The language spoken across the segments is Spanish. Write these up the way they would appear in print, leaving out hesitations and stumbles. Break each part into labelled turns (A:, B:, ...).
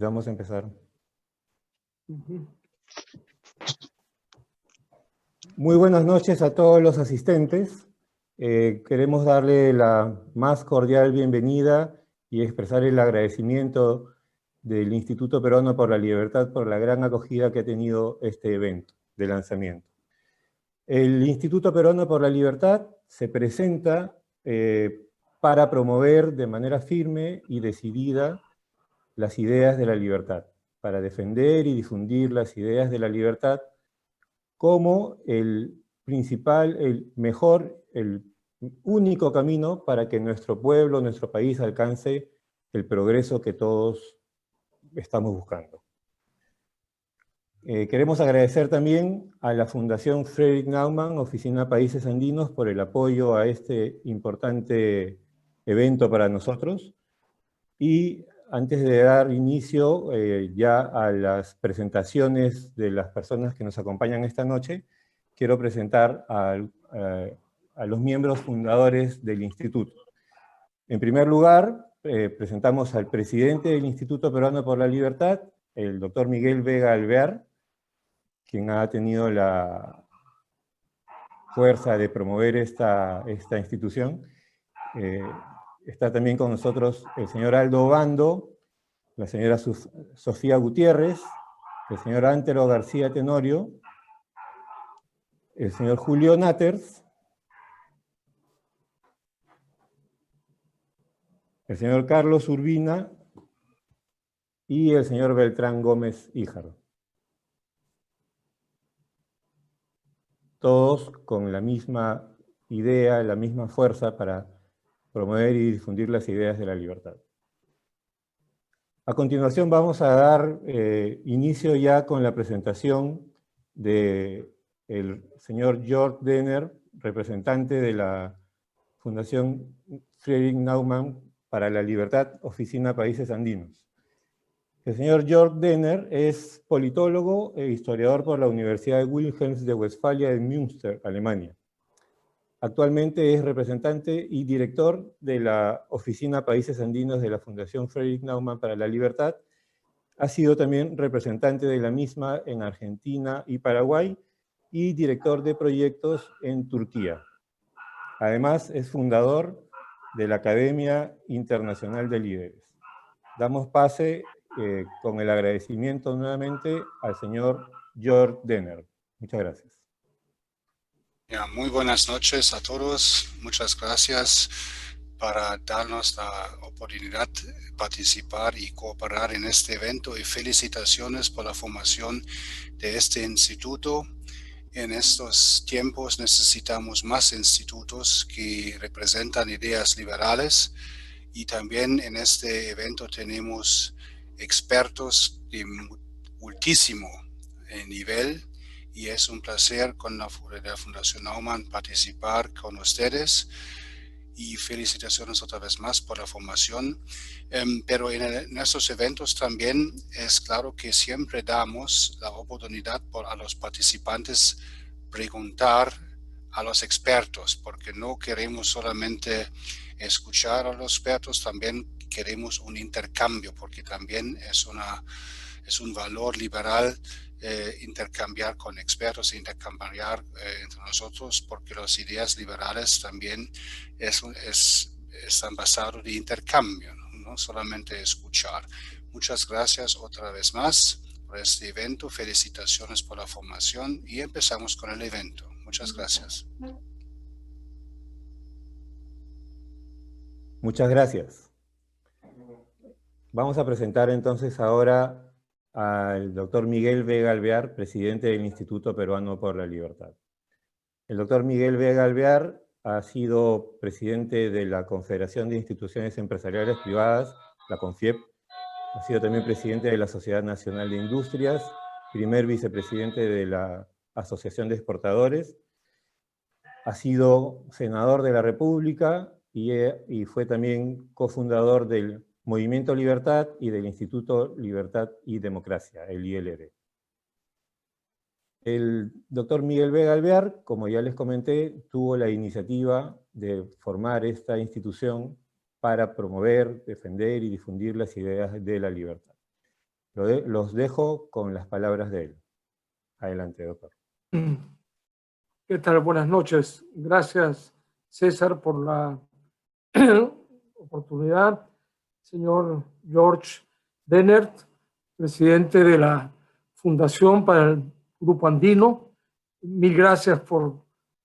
A: Vamos a empezar. Muy buenas noches a todos los asistentes. Queremos darle la más cordial bienvenida y expresar el agradecimiento del Instituto Peruano por la Libertad por la gran acogida que ha tenido este evento de lanzamiento. El Instituto Peruano por la Libertad se presenta para promover de manera firme y decidida las ideas de la libertad, para defender y difundir las ideas de la libertad como el principal, el mejor, el único camino para que nuestro pueblo, nuestro país alcance el progreso que todos estamos buscando. Queremos agradecer también a la Fundación Frederick Naumann, Oficina Países Andinos, por el apoyo a este importante evento para nosotros. Y antes de dar inicio ya a las presentaciones de las personas que nos acompañan esta noche, quiero presentar a los miembros fundadores del Instituto. En primer lugar, presentamos al presidente del Instituto Peruano por la Libertad, el doctor Miguel Vega Alvear, quien ha tenido la fuerza de promover esta institución. Está también con nosotros el señor Aldo Obando, la señora Sofía Gutiérrez, el señor Antero García Tenorio, el señor Julio Natters, el señor Carlos Urbina y el señor Beltrán Gómez Híjaro. Todos con la misma idea, la misma fuerza para promover y difundir las ideas de la libertad. A continuación vamos a dar inicio ya con la presentación del señor Jörg Denner, representante de la Fundación Frederick Naumann para la Libertad, Oficina Países Andinos. El señor Jörg Denner es politólogo e historiador por la Universidad de Wilhelms de Westfalia en Münster, Alemania. Actualmente es representante y director de la Oficina Países Andinos de la Fundación Frederick Naumann para la Libertad. Ha sido también representante de la misma en Argentina y Paraguay y director de proyectos en Turquía. Además, es fundador de la Academia Internacional de Líderes. Damos pase con el agradecimiento nuevamente al señor Jörg Denner. Muchas gracias.
B: Muy buenas noches a todos. Muchas gracias para darnos la oportunidad de participar y cooperar en este evento y felicitaciones por la formación de este instituto. En estos tiempos necesitamos más institutos que representan ideas liberales y también en este evento tenemos expertos de altísimo nivel. Y es un placer con la Fundación Naumann participar con ustedes y felicitaciones otra vez más por la formación. Pero en estos eventos también es claro que siempre damos la oportunidad a los participantes preguntar a los expertos, porque no queremos solamente escuchar a los expertos, también queremos un intercambio, porque también es un valor liberal intercambiar con expertos, intercambiar entre nosotros, porque las ideas liberales también están basadas de intercambio, no solamente escuchar. Muchas gracias otra vez más por este evento, felicitaciones por la formación y empezamos con el evento. Muchas gracias.
A: Muchas gracias. Vamos a presentar entonces ahora al doctor Miguel Vega Alvear, presidente del Instituto Peruano por la Libertad. El doctor Miguel Vega Alvear ha sido presidente de la Confederación de Instituciones Empresariales Privadas, la CONFIEP, ha sido también presidente de la Sociedad Nacional de Industrias, primer vicepresidente de la Asociación de Exportadores, ha sido senador de la República y fue también cofundador del Movimiento Libertad y del Instituto Libertad y Democracia, el ILD. El doctor Miguel Vega Alvear, como ya les comenté, tuvo la iniciativa de formar esta institución para promover, defender y difundir las ideas de la libertad. Los dejo con las palabras de él. Adelante, doctor.
C: ¿Qué tal? Buenas noches. Gracias, César, por la oportunidad. Señor George Dennert, presidente de la Fundación para el Grupo Andino, mil gracias por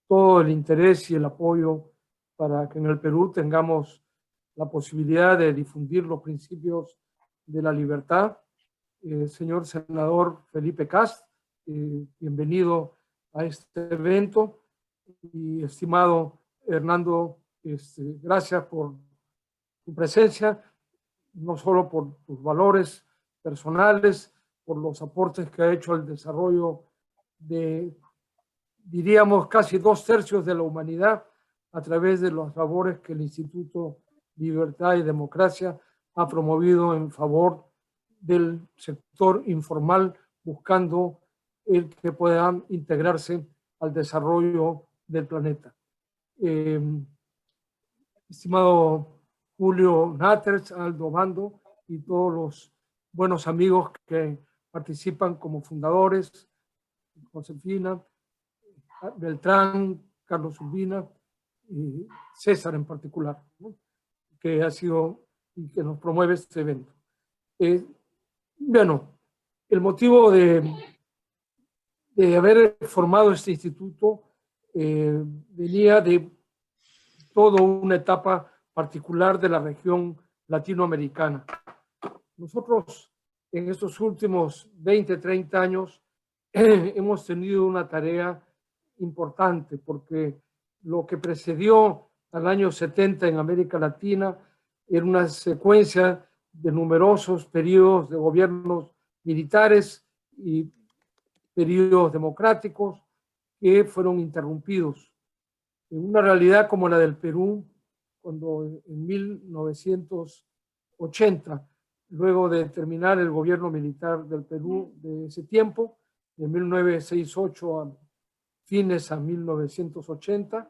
C: todo el interés y el apoyo para que en el Perú tengamos la posibilidad de difundir los principios de la libertad. Señor senador Felipe Cast, bienvenido a este evento. Y estimado Hernando, gracias por tu presencia, no solo por tus valores personales, por los aportes que ha hecho al desarrollo de, diríamos, casi 2/3 de la humanidad a través de las labores que el Instituto Libertad y Democracia ha promovido en favor del sector informal, buscando el que puedan integrarse al desarrollo del planeta. Estimado Julio Natters, Aldo Bando y todos los buenos amigos que participan como fundadores, Josefina, Beltrán, Carlos Urbina y César en particular, ¿no?, que ha sido y que nos promueve este evento. Bueno, el motivo de haber formado este instituto venía de toda una etapa particular de la región latinoamericana. Nosotros en estos últimos 20, 30 años hemos tenido una tarea importante, porque lo que precedió al año 70 en América Latina era una secuencia de numerosos periodos de gobiernos militares y periodos democráticos que fueron interrumpidos. En una realidad como la del Perú, cuando en 1980, luego de terminar el gobierno militar del Perú de ese tiempo, de 1968 a fines a 1980,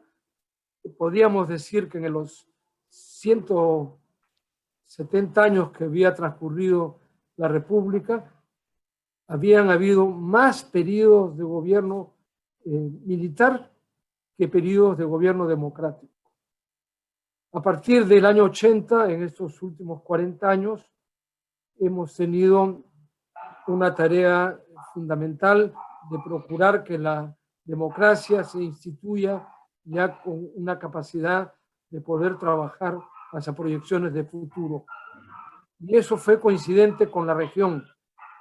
C: podríamos decir que en los 170 años que había transcurrido la República, habían habido más periodos de gobierno militar que periodos de gobierno democrático. A partir del año 80, en estos últimos 40 años, hemos tenido una tarea fundamental de procurar que la democracia se instituya ya con una capacidad de poder trabajar hacia proyecciones de futuro. Y eso fue coincidente con la región.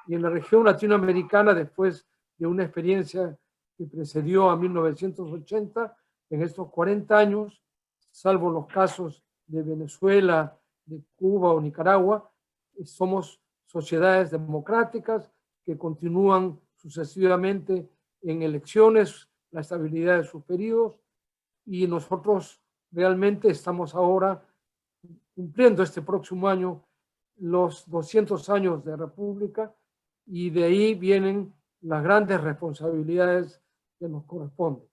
C: Y en la región latinoamericana, después de una experiencia que precedió a 1980, en estos 40 años, salvo los casos de Venezuela, de Cuba o Nicaragua, somos sociedades democráticas que continúan sucesivamente en elecciones, la estabilidad de sus periodos, y nosotros realmente estamos ahora cumpliendo este próximo año los 200 años de República, y de ahí vienen las grandes responsabilidades que nos corresponden.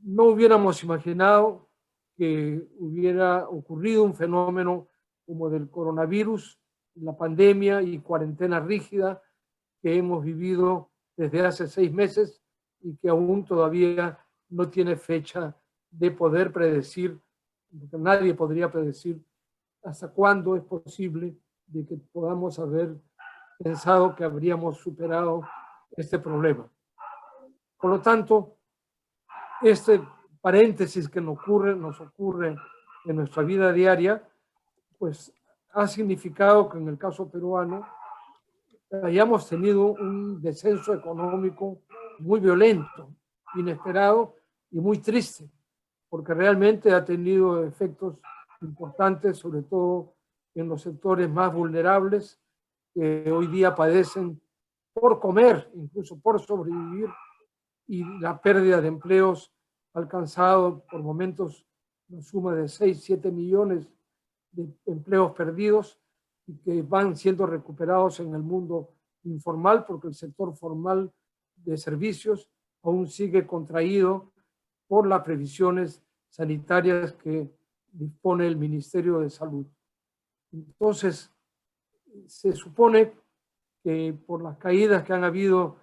C: No hubiéramos imaginado que hubiera ocurrido un fenómeno como del coronavirus, la pandemia y cuarentena rígida que hemos vivido desde hace 6 meses y que aún todavía no tiene fecha de poder predecir, porque nadie podría predecir hasta cuándo es posible de que podamos haber pensado que habríamos superado este problema. Por lo tanto, este paréntesis que nos ocurre en nuestra vida diaria, pues ha significado que en el caso peruano hayamos tenido un descenso económico muy violento, inesperado y muy triste, porque realmente ha tenido efectos importantes, sobre todo en los sectores más vulnerables que hoy día padecen por comer, incluso por sobrevivir, y la pérdida de empleos ha alcanzado por momentos una suma de 6, 7 millones de empleos perdidos y que van siendo recuperados en el mundo informal, porque el sector formal de servicios aún sigue contraído por las previsiones sanitarias que dispone el Ministerio de Salud. Entonces, se supone que por las caídas que han habido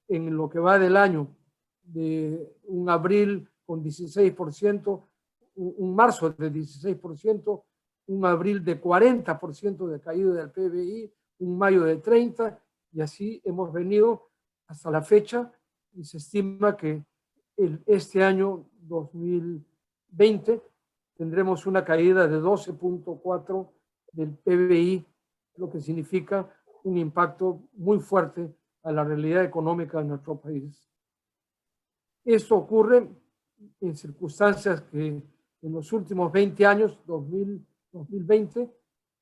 C: en lo que va del año, de un abril con 16%, un marzo de 16%, un abril de 40% de caída del PBI, un mayo de 30%, y así hemos venido hasta la fecha, y se estima que este año 2020 tendremos una caída de 12.4% del PBI, lo que significa un impacto muy fuerte a la realidad económica de nuestro país. Esto ocurre en circunstancias que en los últimos 20 años, 2020,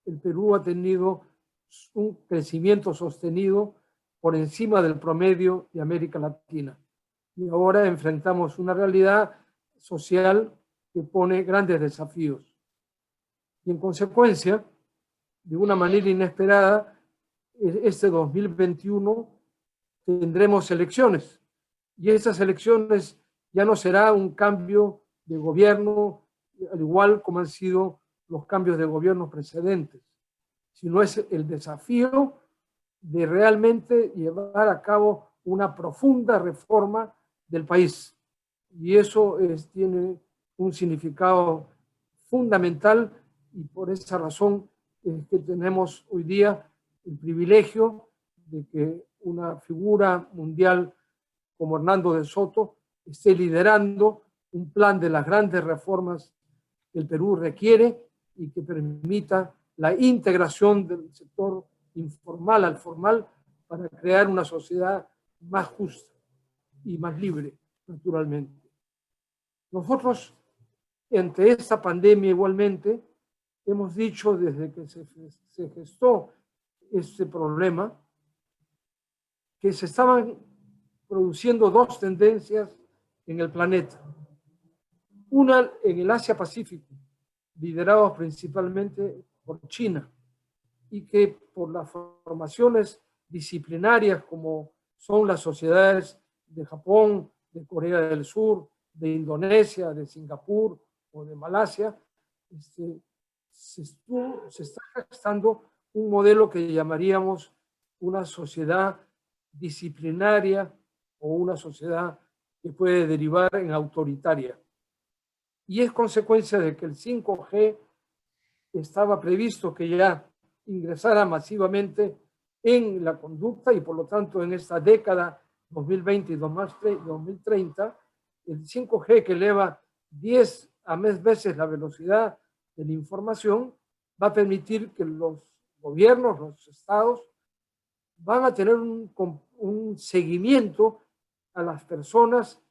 C: el Perú ha tenido un crecimiento sostenido por encima del promedio de América Latina. Y ahora enfrentamos una realidad social que pone grandes desafíos. Y en consecuencia, de una manera inesperada, este 2021 tendremos elecciones. Y esas elecciones ya no será un cambio de gobierno, al igual como han sido los cambios de gobierno precedentes, sino es el desafío de realmente llevar a cabo una profunda reforma del país. Y eso tiene un significado fundamental, y por esa razón es que tenemos hoy día el privilegio de que una figura mundial como Hernando de Soto esté liderando un plan de las grandes reformas que el Perú requiere y que permita la integración del sector informal al formal para crear una sociedad más justa y más libre, naturalmente. Nosotros, ante esta pandemia igualmente, hemos dicho desde que se gestó este problema que se estaban produciendo dos tendencias en el planeta. Una en el Asia-Pacífico, liderados principalmente por China, y que por las formaciones disciplinarias como son las sociedades de Japón, de Corea del Sur, de Indonesia, de Singapur o de Malasia, se está gestando un modelo que llamaríamos una sociedad disciplinaria o una sociedad que puede derivar en autoritaria. Y es consecuencia de que el 5G estaba previsto que ya ingresara masivamente en la conducta, y por lo tanto en esta década 2020 y 2030, el 5G, que eleva 10 a más veces la velocidad de la información, va a permitir que los gobiernos, los estados, van a tener un seguimiento a las personas,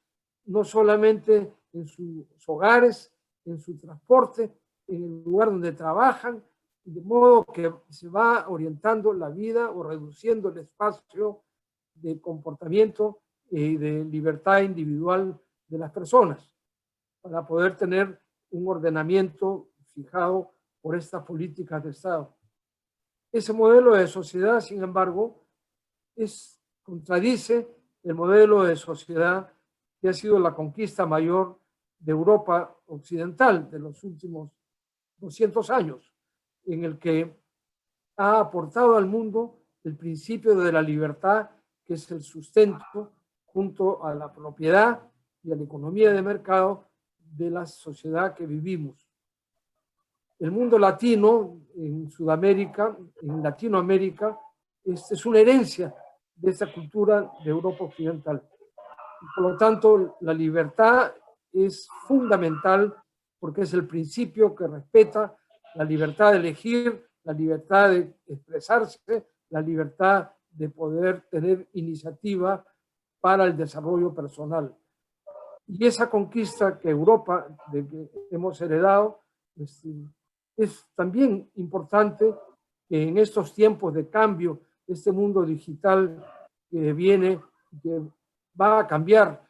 C: no solamente en sus hogares, en su transporte, en el lugar donde trabajan, de modo que se va orientando la vida o reduciendo el espacio de comportamiento y de libertad individual de las personas, para poder tener un ordenamiento fijado por estas políticas de Estado. Ese modelo de sociedad, sin embargo, contradice el modelo de sociedad que ha sido la conquista mayor de Europa occidental de los últimos 200 años, en el que ha aportado al mundo el principio de la libertad, que es el sustento, junto a la propiedad y a la economía de mercado, de la sociedad que vivimos. El mundo latino, en Sudamérica, en Latinoamérica, es una herencia de esta cultura de Europa occidental. Y por lo tanto, la libertad es fundamental, porque es el principio que respeta la libertad de elegir, la libertad de expresarse, la libertad de poder tener iniciativa para el desarrollo personal. Y esa conquista que Europa, de que hemos heredado, es también importante que en estos tiempos de cambio, este mundo digital que viene, que va a cambiar,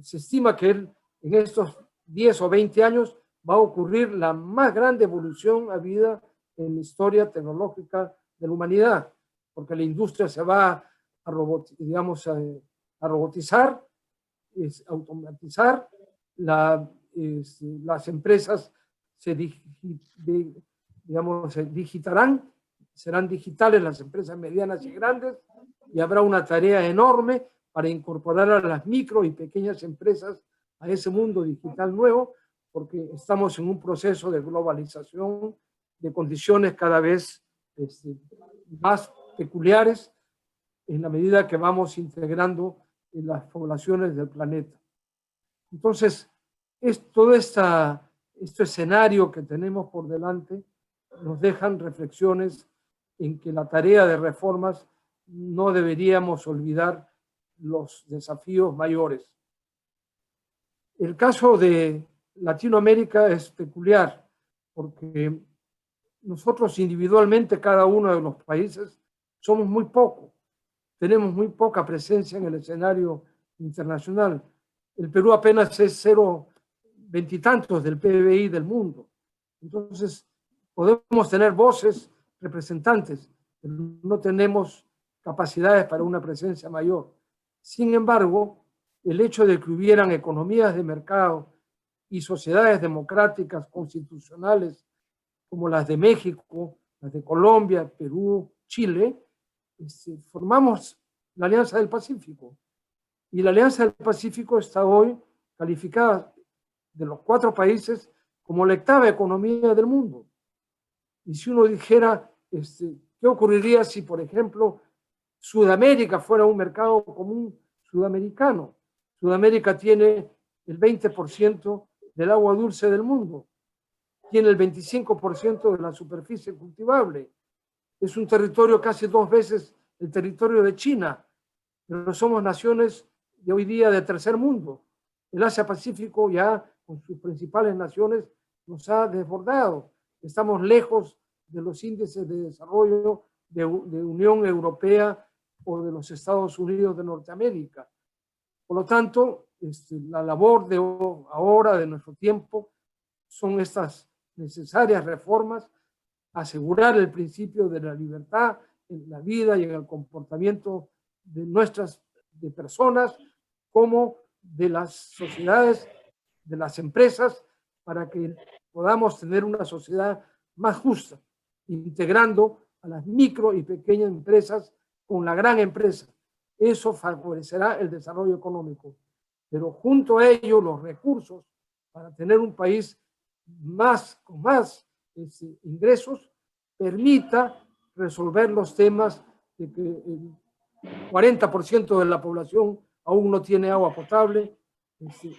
C: se estima que en estos 10 o 20 años va a ocurrir la más grande evolución habida en la historia tecnológica de la humanidad, porque la industria se va a robotizar, automatizar, las empresas se digitarán, serán digitales las empresas medianas y grandes, y habrá una tarea enorme para incorporar a las micro y pequeñas empresas a ese mundo digital nuevo, porque estamos en un proceso de globalización de condiciones cada vez más peculiares en la medida que vamos integrando en las poblaciones del planeta. Entonces, todo este escenario que tenemos por delante nos dejan reflexiones en que la tarea de reformas no deberíamos olvidar los desafíos mayores. El caso de Latinoamérica es peculiar porque nosotros individualmente, cada uno de los países, somos muy pocos. Tenemos muy poca presencia en el escenario internacional. El Perú apenas es 0,20 y tantos del PBI del mundo. Entonces, podemos tener voces, representantes, pero no tenemos capacidades para una presencia mayor. Sin embargo, el hecho de que hubieran economías de mercado y sociedades democráticas constitucionales como las de México, las de Colombia, Perú, Chile, formamos la Alianza del Pacífico. Y la Alianza del Pacífico está hoy calificada de los 4 países como la 8ª economía del mundo. Y si uno dijera, ¿qué ocurriría si, por ejemplo, Sudamérica fuera un mercado común sudamericano? Sudamérica tiene el 20% del agua dulce del mundo, tiene el 25% de la superficie cultivable, es un territorio casi 2 veces el territorio de China, pero somos naciones de hoy día de tercer mundo. El Asia-Pacífico ya con sus principales naciones nos ha desbordado. Estamos lejos de los índices de desarrollo de Unión Europea o de los Estados Unidos de Norteamérica. Por lo tanto, la labor de ahora, de nuestro tiempo, son estas necesarias reformas, asegurar el principio de la libertad en la vida y en el comportamiento de nuestras personas, como de las sociedades, de las empresas, para que podamos tener una sociedad más justa, integrando a las micro y pequeñas empresas con la gran empresa. Eso favorecerá el desarrollo económico. Pero junto a ello, los recursos para tener un país con más ingresos permita resolver los temas de que el 40% de la población aún no tiene agua potable,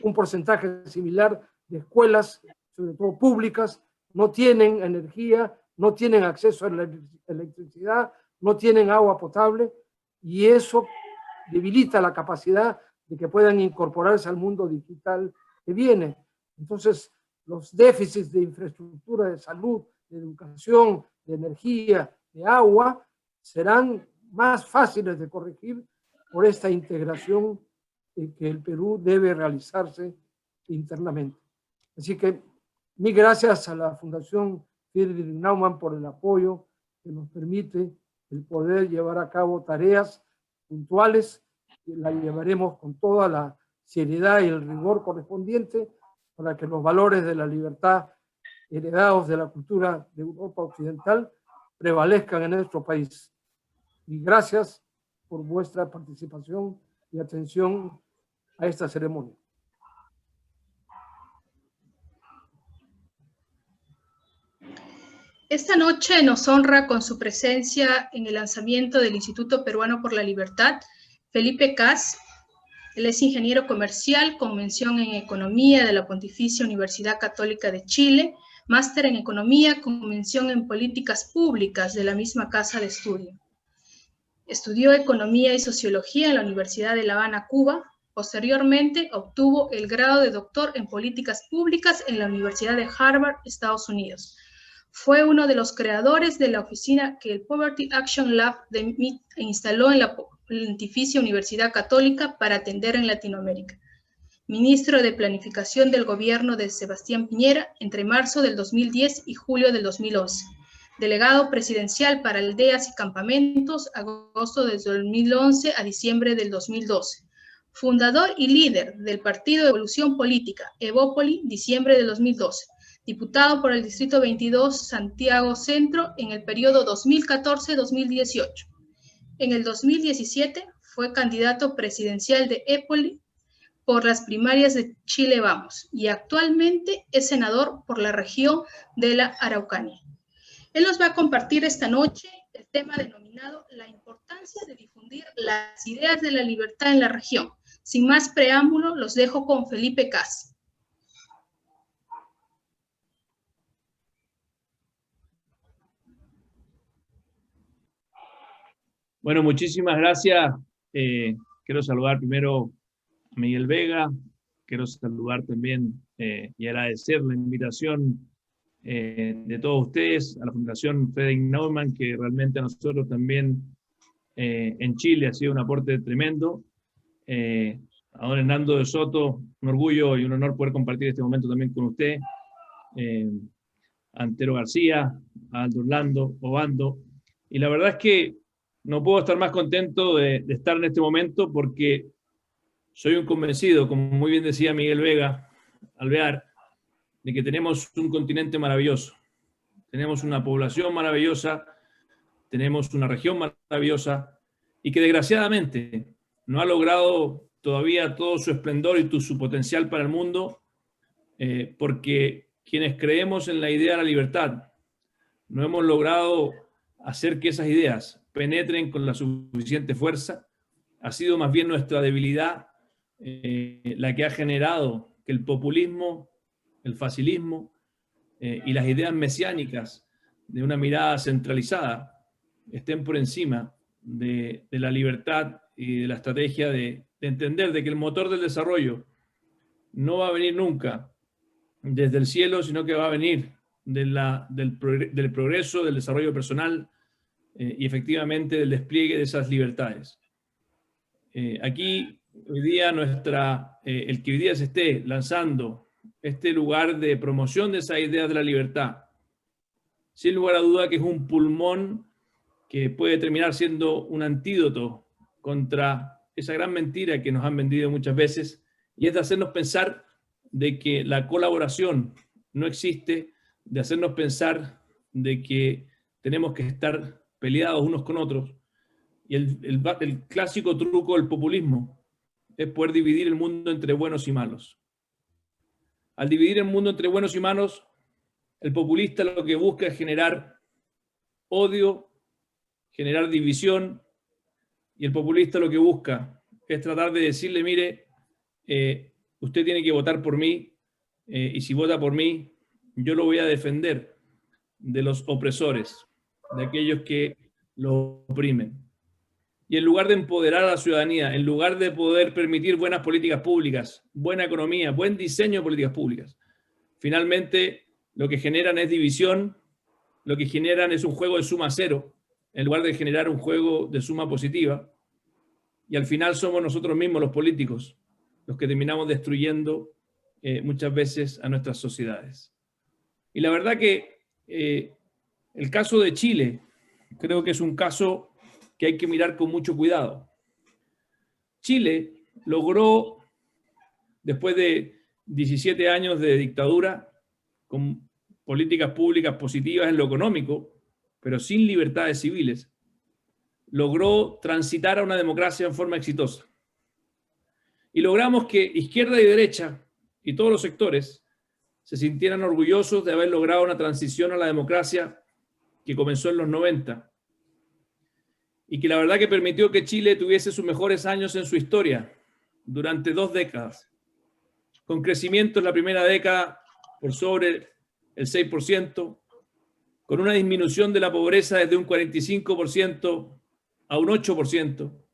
C: un porcentaje similar de escuelas, sobre todo públicas, no tienen energía, no tienen acceso a la electricidad, no tienen agua potable, y eso debilita la capacidad de que puedan incorporarse al mundo digital que viene. Entonces, los déficits de infraestructura, de salud, de educación, de energía, de agua, serán más fáciles de corregir por esta integración que el Perú debe realizarse internamente. Así que, mil gracias a la Fundación Friedrich Naumann por el apoyo que nos permite el poder llevar a cabo tareas puntuales, que la llevaremos con toda la seriedad y el rigor correspondiente para que los valores de la libertad heredados de la cultura de Europa Occidental prevalezcan en nuestro país. Y gracias por vuestra participación y atención a esta ceremonia.
D: Esta noche nos honra con su presencia en el lanzamiento del Instituto Peruano por la Libertad, Felipe Kast. Él es ingeniero comercial con mención en Economía de la Pontificia Universidad Católica de Chile, máster en Economía con mención en Políticas Públicas de la misma casa de estudio. Estudió Economía y Sociología en la Universidad de La Habana, Cuba. Posteriormente obtuvo el grado de doctor en Políticas Públicas en la Universidad de Harvard, Estados Unidos. Fue uno de los creadores de la oficina que el Poverty Action Lab de MIT instaló en la Pontificia Universidad Católica para atender en Latinoamérica. Ministro de Planificación del gobierno de Sebastián Piñera entre marzo del 2010 y julio del 2011. Delegado presidencial para aldeas y campamentos, agosto del 2011 a diciembre del 2012. Fundador y líder del Partido de Evolución Política, Evópoli, diciembre del 2012. diputado por el Distrito 22 Santiago Centro en el periodo 2014-2018. En el 2017 fue candidato presidencial de Époli por las primarias de Chile Vamos y actualmente es senador por la región de la Araucanía. Él nos va a compartir esta noche el tema denominado la importancia de difundir las ideas de la libertad en la región. Sin más preámbulo, los dejo con Felipe Cas.
E: Bueno, muchísimas gracias. Quiero saludar primero a Miguel Vega, quiero saludar también y agradecer la invitación de todos ustedes, a la Fundación Friedrich Naumann, que realmente a nosotros también en Chile ha sido un aporte tremendo. A don Hernando de Soto, un orgullo y un honor poder compartir este momento también con usted. A Antero García, a Aldo Orlando, Obando. Y la verdad es que no puedo estar más contento de estar en este momento porque soy un convencido, como muy bien decía Miguel Vega Alvear, de que tenemos un continente maravilloso, tenemos una población maravillosa, tenemos una región maravillosa y que desgraciadamente no ha logrado todavía todo su esplendor y su potencial para el mundo, porque quienes creemos en la idea de la libertad no hemos logrado hacer que esas ideas penetren con la suficiente fuerza. Ha sido más bien nuestra debilidad la que ha generado que el populismo, el facilismo y las ideas mesiánicas de una mirada centralizada estén por encima de la libertad y de la estrategia de entender de que el motor del desarrollo no va a venir nunca desde el cielo, sino que va a venir del progreso, del desarrollo personal y efectivamente del despliegue de esas libertades. Aquí hoy día el que hoy día se esté lanzando este lugar de promoción de esa idea de la libertad, sin lugar a duda que es un pulmón que puede terminar siendo un antídoto contra esa gran mentira que nos han vendido muchas veces, y es de hacernos pensar de que la colaboración no existe, de hacernos pensar de que tenemos que estar peleados unos con otros. Y el clásico truco del populismo es poder dividir el mundo entre buenos y malos. Al dividir el mundo entre buenos y malos, el populista lo que busca es generar odio, generar división, y el populista lo que busca es tratar de decirle, mire, usted tiene que votar por mí, y si vota por mí, yo lo voy a defender de los opresores, de aquellos que lo oprimen. Y en lugar de empoderar a la ciudadanía, en lugar de poder permitir buenas políticas públicas, buena economía, buen diseño de políticas públicas, finalmente lo que generan es división, lo que generan es un juego de suma cero, en lugar de generar un juego de suma positiva. Y al final somos nosotros mismos, los políticos, los que terminamos destruyendo muchas veces a nuestras sociedades. Y la verdad que el caso de Chile creo que es un caso que hay que mirar con mucho cuidado. Chile logró, después de 17 años de dictadura, con políticas públicas positivas en lo económico, pero sin libertades civiles, logró transitar a una democracia en forma exitosa. Y logramos que izquierda y derecha y todos los sectores se sintieran orgullosos de haber logrado una transición a la democracia que comenzó en los 90 y que la verdad que permitió que Chile tuviese sus mejores años en su historia durante 2 décadas, con crecimiento en la primera década por sobre el 6%, con una disminución de la pobreza desde un 45% a un 8%,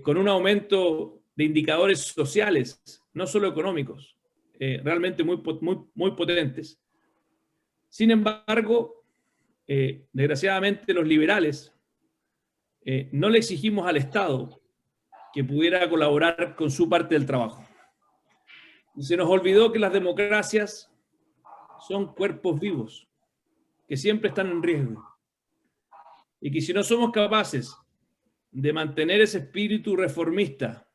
E: con un aumento de indicadores sociales, no solo económicos, realmente muy potentes. Sin embargo, desgraciadamente los liberales no le exigimos al Estado que pudiera colaborar con su parte del trabajo. Se nos olvidó que las democracias son cuerpos vivos, que siempre están en riesgo. Y que si no somos capaces de mantener ese espíritu reformista,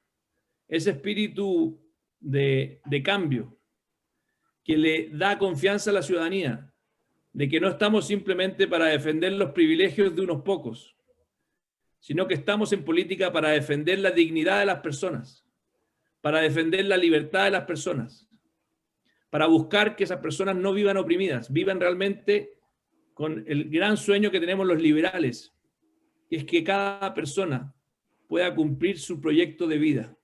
E: ese espíritu de cambio, que le da confianza a la ciudadanía, de que no estamos simplemente para defender los privilegios de unos pocos, sino que estamos en política para defender la dignidad de las personas, para defender la libertad de las personas, para buscar que esas personas no vivan oprimidas, vivan realmente con el gran sueño que tenemos los liberales, que es que cada persona pueda cumplir su proyecto de vida.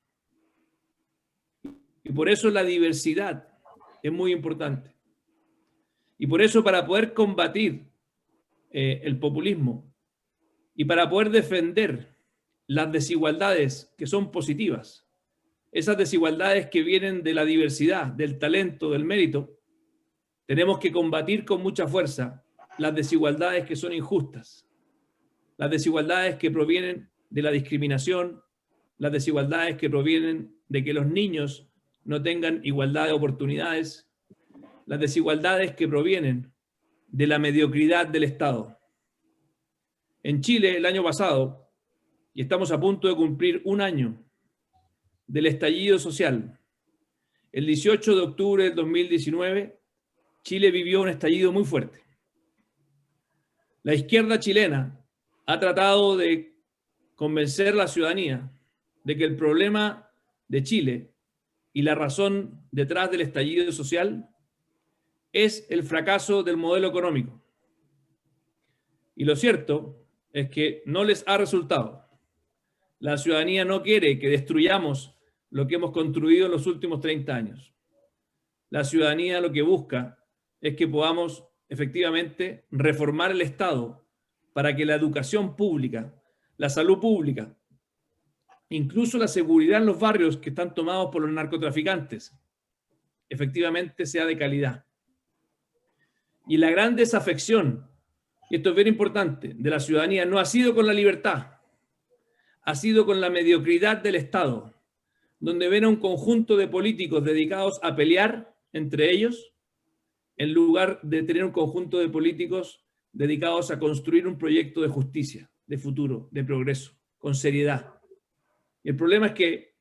E: Y por eso la diversidad es muy importante. Y por eso, para poder combatir el populismo y para poder defender las desigualdades que son positivas, esas desigualdades que vienen de la diversidad, del talento, del mérito, tenemos que combatir con mucha fuerza las desigualdades que son injustas, las desigualdades que provienen de la discriminación, las desigualdades que provienen de que los niños no tengan igualdad de oportunidades, las desigualdades que provienen de la mediocridad del Estado. En Chile, el año pasado, y estamos a punto de cumplir un año del estallido social, el 18 de octubre del 2019, Chile vivió un estallido muy fuerte. La izquierda chilena ha tratado de convencer a la ciudadanía de que el problema de Chile y la razón detrás del estallido social es el fracaso del modelo económico. Y lo cierto es que no les ha resultado. La ciudadanía no quiere que destruyamos lo que hemos construido en los últimos 30 años. La ciudadanía lo que busca es que podamos efectivamente reformar el Estado para que la educación pública, la salud pública, incluso la seguridad en los barrios que están tomados por los narcotraficantes, efectivamente sea de calidad. Y la gran desafección, y esto es bien importante, de la ciudadanía no ha sido con la libertad, ha sido con la mediocridad del Estado, donde ven a un conjunto de políticos dedicados a pelear entre ellos, en lugar de tener un conjunto de políticos dedicados a construir un proyecto de justicia, de futuro, de progreso, con seriedad. Y el problema es que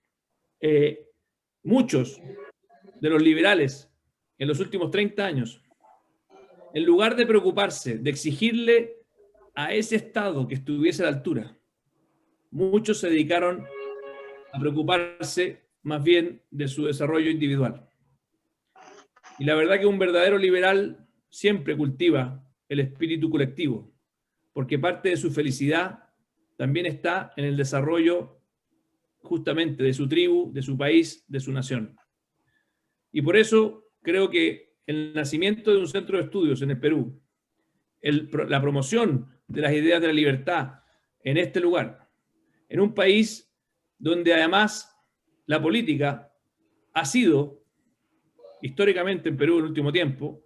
E: muchos de los liberales en los últimos 30 años, en lugar de preocuparse, de exigirle a ese Estado que estuviese a la altura, muchos se dedicaron a preocuparse más bien de su desarrollo individual. Y la verdad que un verdadero liberal siempre cultiva el espíritu colectivo, porque parte de su felicidad también está en el desarrollo justamente de su tribu, de su país, de su nación. Y por eso creo que el nacimiento de un centro de estudios en el Perú, la promoción de las ideas de la libertad en este lugar, en un país donde además la política ha sido, históricamente en Perú en el último tiempo,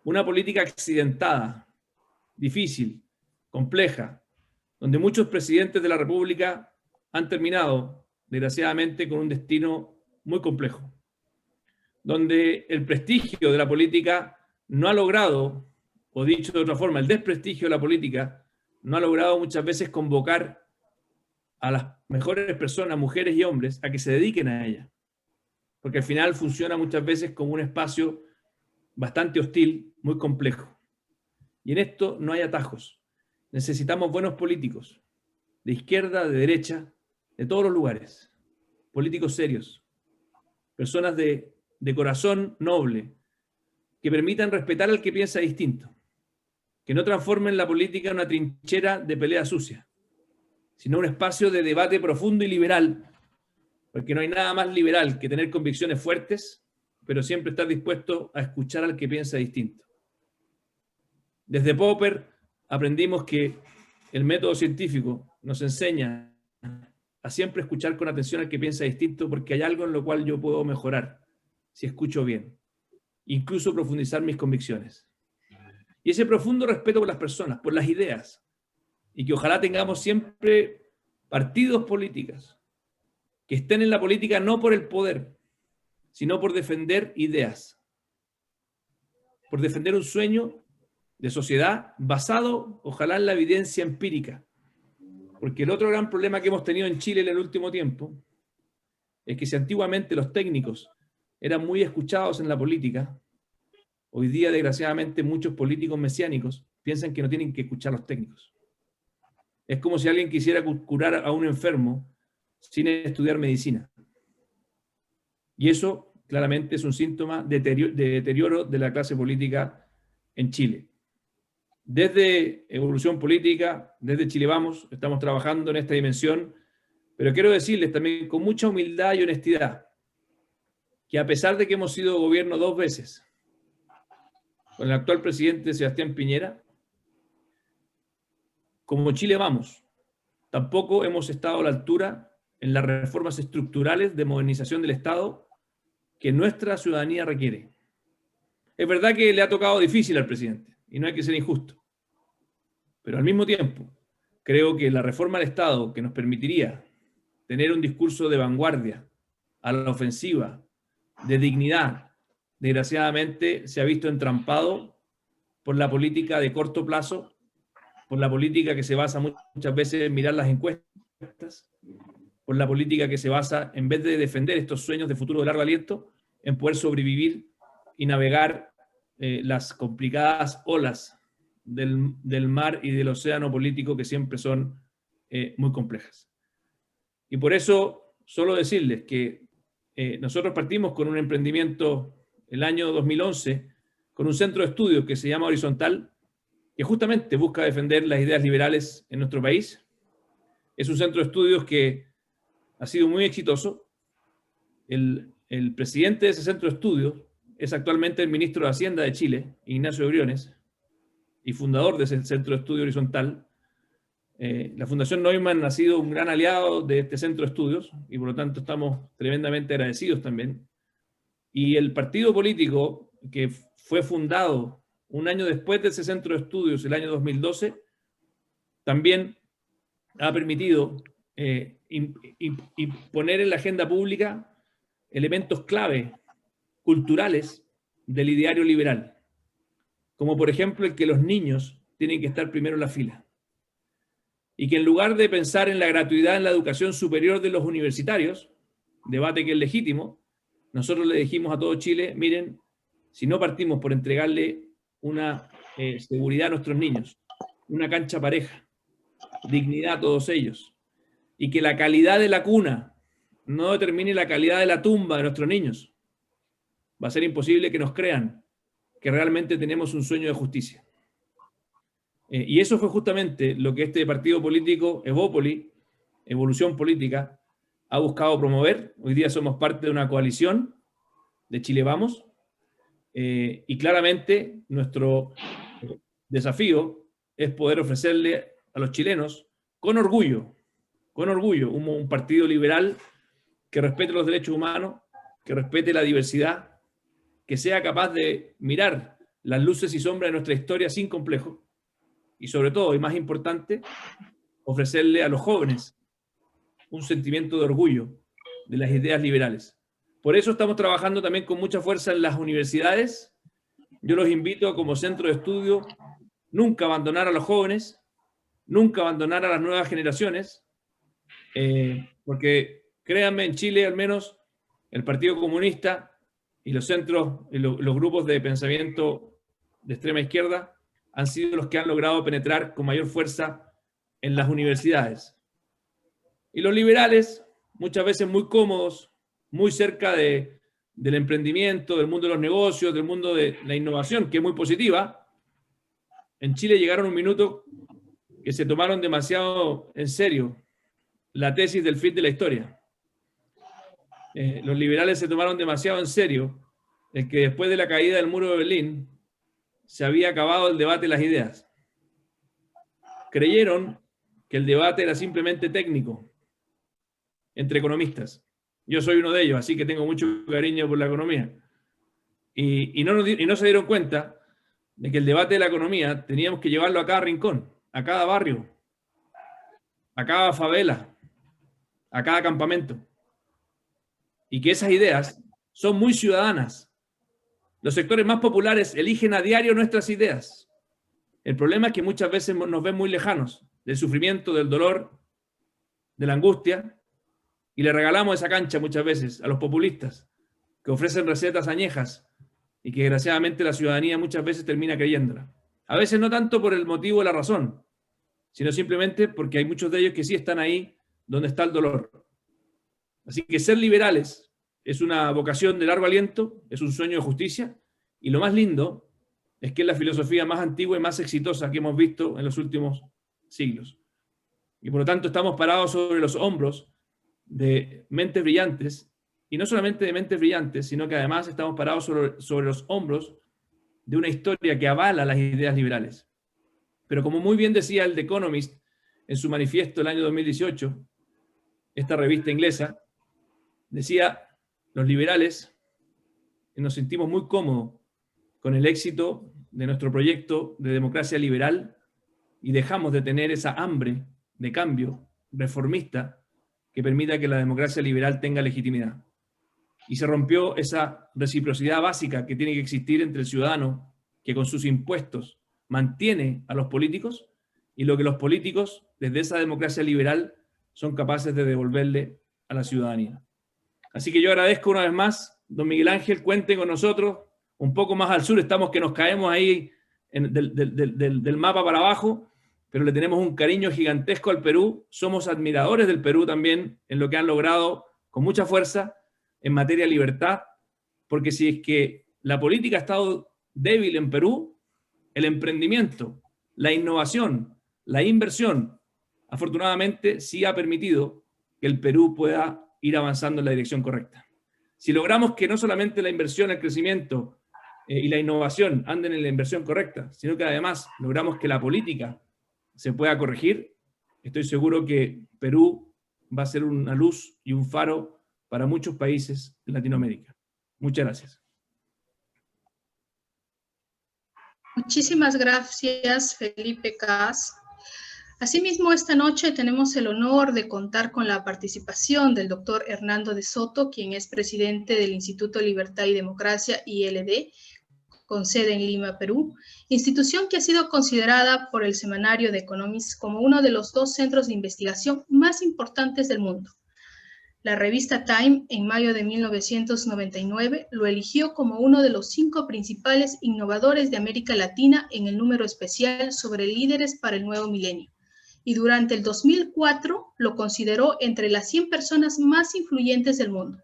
E: una política accidentada, difícil, compleja, donde muchos presidentes de la República han terminado, desgraciadamente, con un destino muy complejo, donde el prestigio de la política no ha logrado, o dicho de otra forma, el desprestigio de la política no ha logrado muchas veces convocar a las mejores personas, mujeres y hombres, a que se dediquen a ella. Porque al final funciona muchas veces como un espacio bastante hostil, muy complejo. Y en esto no hay atajos. Necesitamos buenos políticos, de izquierda, de derecha, de todos los lugares. Políticos serios, personas de corazón noble, que permitan respetar al que piensa distinto, que no transformen la política en una trinchera de pelea sucia, sino un espacio de debate profundo y liberal, porque no hay nada más liberal que tener convicciones fuertes, pero siempre estar dispuesto a escuchar al que piensa distinto. Desde Popper aprendimos que el método científico nos enseña a siempre escuchar con atención al que piensa distinto, porque hay algo en lo cual yo puedo mejorar si escucho bien, incluso profundizar mis convicciones. Y ese profundo respeto por las personas, por las ideas, y que ojalá tengamos siempre partidos políticos que estén en la política no por el poder, sino por defender ideas, por defender un sueño de sociedad basado, ojalá, en la evidencia empírica. Porque el otro gran problema que hemos tenido en Chile en el último tiempo es que si antiguamente los técnicos eran muy escuchados en la política, Hoy día, desgraciadamente, muchos políticos mesiánicos piensan que no tienen que escuchar a los técnicos. Es como si alguien quisiera curar a un enfermo sin estudiar medicina. Y eso claramente es un síntoma de deterioro de la clase política en Chile. Desde Evolución Política, desde Chile Vamos, estamos trabajando en esta dimensión, pero quiero decirles también con mucha humildad y honestidad que a pesar de que hemos sido gobierno 2 veces, con el actual presidente Sebastián Piñera, como Chile Vamos, tampoco hemos estado a la altura en las reformas estructurales de modernización del Estado que nuestra ciudadanía requiere. Es verdad que le ha tocado difícil al presidente, y no hay que ser injusto. Pero al mismo tiempo, creo que la reforma del Estado que nos permitiría tener un discurso de vanguardia, a la ofensiva, de dignidad, desgraciadamente se ha visto entrampado por la política de corto plazo, por la política que se basa muchas veces en mirar las encuestas, por la política que se basa, en vez de defender estos sueños de futuro de largo aliento, en poder sobrevivir y navegar las complicadas olas del mar y del océano político que siempre son muy complejas. Y por eso, solo decirles que nosotros partimos con un emprendimiento el año 2011, con un centro de estudios que se llama Horizontal, que justamente busca defender las ideas liberales en nuestro país. Es un centro de estudios que ha sido muy exitoso. El presidente de ese centro de estudios es actualmente el ministro de Hacienda de Chile, Ignacio Briones, y fundador de ese centro de estudio Horizontal. La Fundación Neumann ha sido un gran aliado de este centro de estudios y por lo tanto estamos tremendamente agradecidos también. Y el partido político que fue fundado un año después de ese centro de estudios, el año 2012, también ha permitido poner en la agenda pública elementos clave culturales del ideario liberal, como por ejemplo el que los niños tienen que estar primero en la fila, y que en lugar de pensar en la gratuidad en la educación superior de los universitarios, debate que es legítimo, nosotros le dijimos a todo Chile, miren, si no partimos por entregarle una seguridad a nuestros niños, una cancha pareja, dignidad a todos ellos, y que la calidad de la cuna no determine la calidad de la tumba de nuestros niños, va a ser imposible que nos crean que realmente tenemos un sueño de justicia. Y eso fue justamente lo que este partido político, Evópoli, Evolución Política, ha buscado promover. Hoy día somos parte de una coalición de Chile Vamos, y claramente nuestro desafío es poder ofrecerle a los chilenos con orgullo, un partido liberal que respete los derechos humanos, que respete la diversidad, que sea capaz de mirar las luces y sombras de nuestra historia sin complejo, y sobre todo, y más importante, ofrecerle a los jóvenes un sentimiento de orgullo de las ideas liberales. Por eso estamos trabajando también con mucha fuerza en las universidades. Yo los invito como centro de estudio nunca abandonar a los jóvenes, nunca abandonar a las nuevas generaciones, porque créanme, en Chile al menos el Partido Comunista y los centros, y los grupos de pensamiento de extrema izquierda han sido los que han logrado penetrar con mayor fuerza en las universidades. Y los liberales, muchas veces muy cómodos, muy cerca del emprendimiento, del mundo de los negocios, del mundo de la innovación, que es muy positiva, en Chile llegaron un minuto que se tomaron demasiado en serio la tesis del fin de la historia. Los liberales se tomaron demasiado en serio el que después de la caída del muro de Berlín se había acabado el debate de las ideas. Creyeron que el debate era simplemente técnico entre economistas. Yo soy uno de ellos, así que tengo mucho cariño por la economía. Y no se dieron cuenta de que el debate de la economía teníamos que llevarlo a cada rincón, a cada barrio, a cada favela, a cada campamento. Y que esas ideas son muy ciudadanas. Los sectores más populares eligen a diario nuestras ideas. El problema es que muchas veces nos ven muy lejanos del sufrimiento, del dolor, de la angustia, y le regalamos esa cancha muchas veces a los populistas que ofrecen recetas añejas y que desgraciadamente la ciudadanía muchas veces termina creyéndola. A veces no tanto por el motivo o la razón, sino simplemente porque hay muchos de ellos que sí están ahí donde está el dolor. Así que ser liberales es una vocación de largo aliento, es un sueño de justicia, y lo más lindo es que es la filosofía más antigua y más exitosa que hemos visto en los últimos siglos. Y por lo tanto estamos parados sobre los hombros de mentes brillantes, y no solamente de mentes brillantes, sino que además estamos parados sobre los hombros de una historia que avala las ideas liberales. Pero como muy bien decía el The Economist en su manifiesto del año 2018, esta revista inglesa, decía, los liberales nos sentimos muy cómodos con el éxito de nuestro proyecto de democracia liberal y dejamos de tener esa hambre de cambio reformista que permita que la democracia liberal tenga legitimidad. Y se rompió esa reciprocidad básica que tiene que existir entre el ciudadano que con sus impuestos mantiene a los políticos y lo que los políticos, desde esa democracia liberal, son capaces de devolverle a la ciudadanía. Así que yo agradezco una vez más, don Miguel Ángel, cuente con nosotros, un poco más al sur estamos que nos caemos ahí del mapa para abajo, pero le tenemos un cariño gigantesco al Perú, somos admiradores del Perú también en lo que han logrado con mucha fuerza en materia de libertad, porque si es que la política ha estado débil en Perú, el emprendimiento, la innovación, la inversión, afortunadamente sí ha permitido que el Perú pueda ir avanzando en la dirección correcta. Si logramos que no solamente la inversión, el crecimiento y la innovación anden en la inversión correcta, sino que además logramos que la política se pueda corregir, estoy seguro que Perú va a ser una luz y un faro para muchos países de Latinoamérica. Muchas gracias.
D: Muchísimas gracias, Felipe Cas. Asimismo, esta noche tenemos el honor de contar con la participación del doctor Hernando de Soto, quien es presidente del Instituto Libertad y Democracia, ILD, con sede en Lima, Perú, institución que ha sido considerada por el semanario The Economist como uno de los 2 centros de investigación más importantes del mundo. La revista Time, en mayo de 1999, lo eligió como uno de los 5 principales innovadores de América Latina en el número especial sobre líderes para el nuevo milenio. Y durante el 2004 lo consideró entre las 100 personas más influyentes del mundo.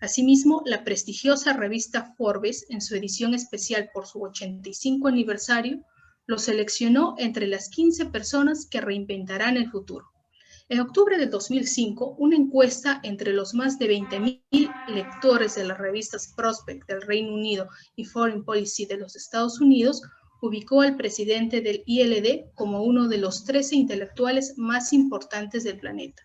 D: Asimismo, la prestigiosa revista Forbes, en su edición especial por su 85 aniversario, lo seleccionó entre las 15 personas que reinventarán el futuro. En octubre de 2005, una encuesta entre los más de 20,000 lectores de las revistas Prospect del Reino Unido y Foreign Policy de los Estados Unidos ubicó al presidente del ILD como uno de los 13 intelectuales más importantes del planeta.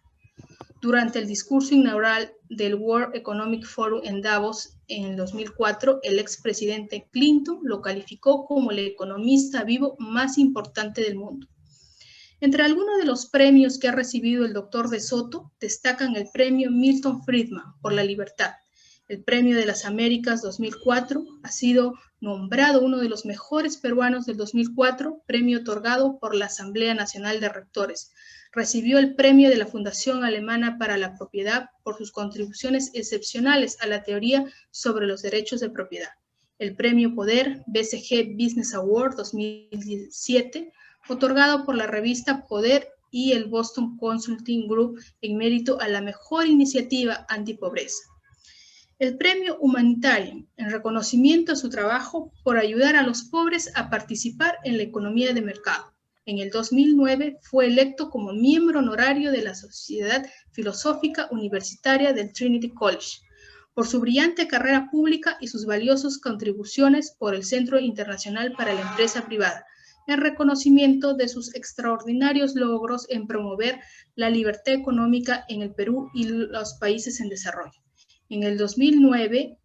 D: Durante el discurso inaugural del World Economic Forum en Davos en el 2004, el expresidente Clinton lo calificó como el economista vivo más importante del mundo. Entre algunos de los premios que ha recibido el doctor de Soto, destacan el premio Milton Friedman por la libertad. El premio de las Américas 2004 ha sido nombrado uno de los mejores peruanos del 2004, premio otorgado por la Asamblea Nacional de Rectores. Recibió el premio de la Fundación Alemana para la Propiedad por sus contribuciones excepcionales a la teoría sobre los derechos de propiedad. El premio Poder BCG Business Award 2017, otorgado por la revista Poder y el Boston Consulting Group en mérito a la mejor iniciativa antipobreza. El premio Humanitarian, en reconocimiento a su trabajo por ayudar a los pobres a participar en la economía de mercado. En el 2009 fue electo como miembro honorario de la Sociedad Filosófica Universitaria del Trinity College, por su brillante carrera pública y sus valiosas contribuciones por el Centro Internacional para la Empresa Privada, en reconocimiento de sus extraordinarios logros en promover la libertad económica en el Perú y los países en desarrollo. En el 2009,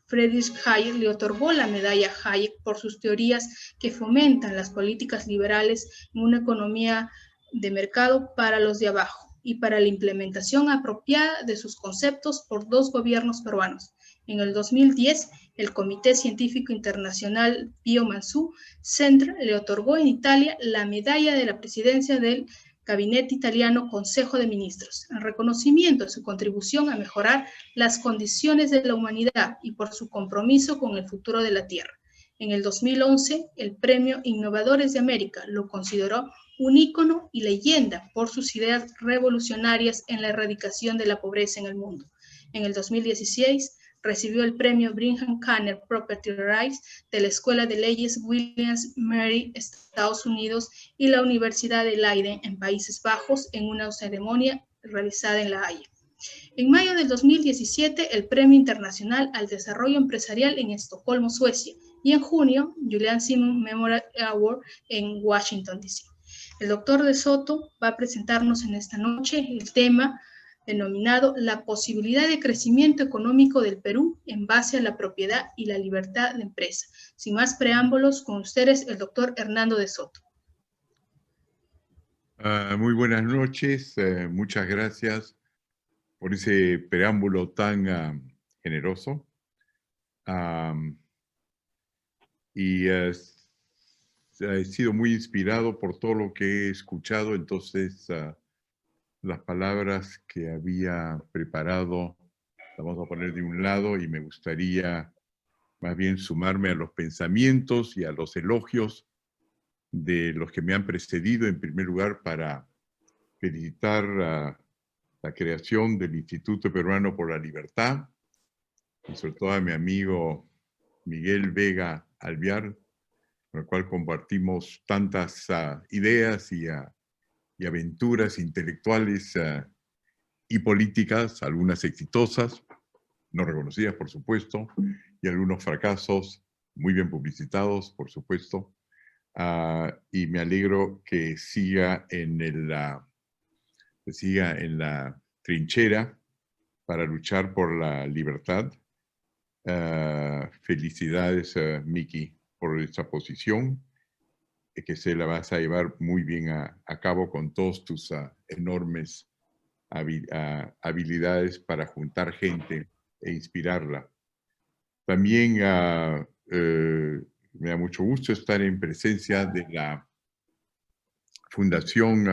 D: Friedrich Hayek le otorgó la medalla Hayek por sus teorías que fomentan las políticas liberales en una economía de mercado para los de abajo y para la implementación apropiada de sus conceptos por 2 gobiernos peruanos. En el 2010, el Comité Científico Internacional Pio Mansú Centre le otorgó en Italia la medalla de la presidencia del Gabinete Italiano, Consejo de Ministros, en reconocimiento de su contribución a mejorar las condiciones de la humanidad y por su compromiso con el futuro de la Tierra. En el 2011, el Premio Innovadores de América lo consideró un ícono y leyenda por sus ideas revolucionarias en la erradicación de la pobreza en el mundo. En el 2016, recibió el premio Brigham Canner Property Rights de la Escuela de Leyes Williams Mary, Estados Unidos, y la Universidad de Leiden, en Países Bajos, en una ceremonia realizada en La Haya. En mayo del 2017, el Premio Internacional al Desarrollo Empresarial en Estocolmo, Suecia, y en junio, Julian Simon Memorial Award en Washington, D.C. El doctor de Soto va a presentarnos en esta noche el tema denominado La posibilidad de crecimiento económico del Perú en base a la propiedad y la libertad de empresa. Sin más preámbulos, con ustedes el doctor Hernando de Soto.
F: Muy buenas noches, muchas gracias por ese preámbulo tan generoso. He sido muy inspirado por todo lo que he escuchado, entonces las palabras que había preparado las vamos a poner de un lado y me gustaría más bien sumarme a los pensamientos y a los elogios de los que me han precedido, en primer lugar para felicitar la creación del Instituto Peruano por la Libertad, y sobre todo a mi amigo Miguel Vega Alvear, con el cual compartimos tantas ideas y aventuras intelectuales y políticas, algunas exitosas, no reconocidas por supuesto, y algunos fracasos muy bien publicitados por supuesto, y me alegro que siga en la trinchera para luchar por la libertad. Felicidades, Miki, por esta posición, que se la vas a llevar muy bien a cabo con todos tus enormes habilidades para juntar gente e inspirarla. También me da mucho gusto estar en presencia de la Fundación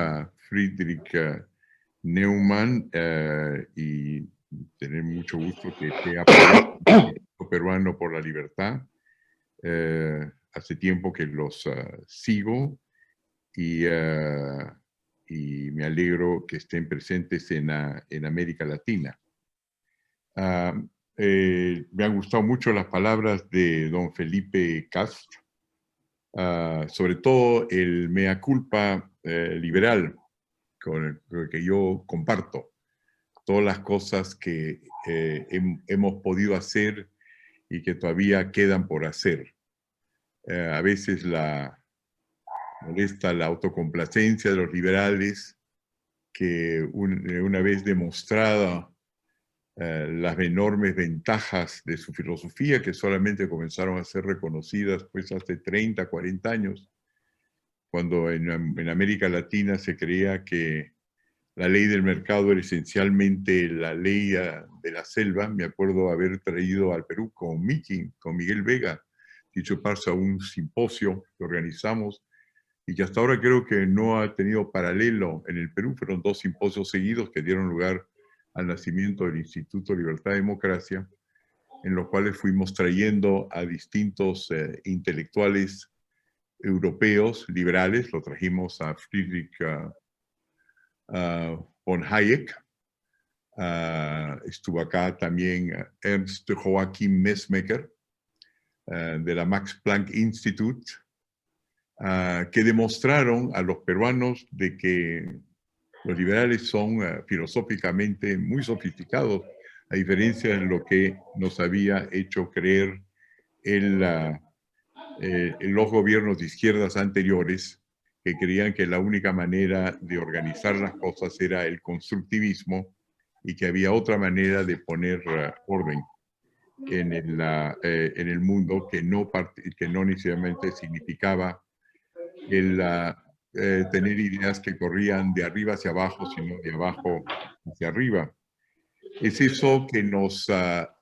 F: Friedrich Neumann y tener mucho gusto que esté apoyando el Instituto Peruano por la Libertad. Hace tiempo que los sigo y me alegro que estén presentes en América Latina. Me han gustado mucho las palabras de don Felipe Cas, sobre todo el mea culpa liberal, con el que yo comparto todas las cosas que hemos podido hacer y que todavía quedan por hacer. A veces molesta la autocomplacencia de los liberales, que una vez demostrada las enormes ventajas de su filosofía, que solamente comenzaron a ser reconocidas pues hace 30, 40 años, cuando en América Latina se creía que la ley del mercado era esencialmente la ley de la selva. Me acuerdo haber traído al Perú con Miguel Vega, dicho paso, a un simposio que organizamos y que hasta ahora creo que no ha tenido paralelo en el Perú. Fueron 2 simposios seguidos que dieron lugar al nacimiento del Instituto Libertad y Democracia, en los cuales fuimos trayendo a distintos intelectuales europeos liberales. Lo trajimos a Friedrich von Hayek, estuvo acá también Ernst Joachim Messmecker, de la Max Planck Institute, que demostraron a los peruanos de que los liberales son filosóficamente muy sofisticados, a diferencia de lo que nos había hecho creer los gobiernos de izquierdas anteriores, que creían que la única manera de organizar las cosas era el constructivismo y que había otra manera de poner orden en el mundo que no necesariamente significaba tener ideas que corrían de arriba hacia abajo, sino de abajo hacia arriba. Es eso que nos ha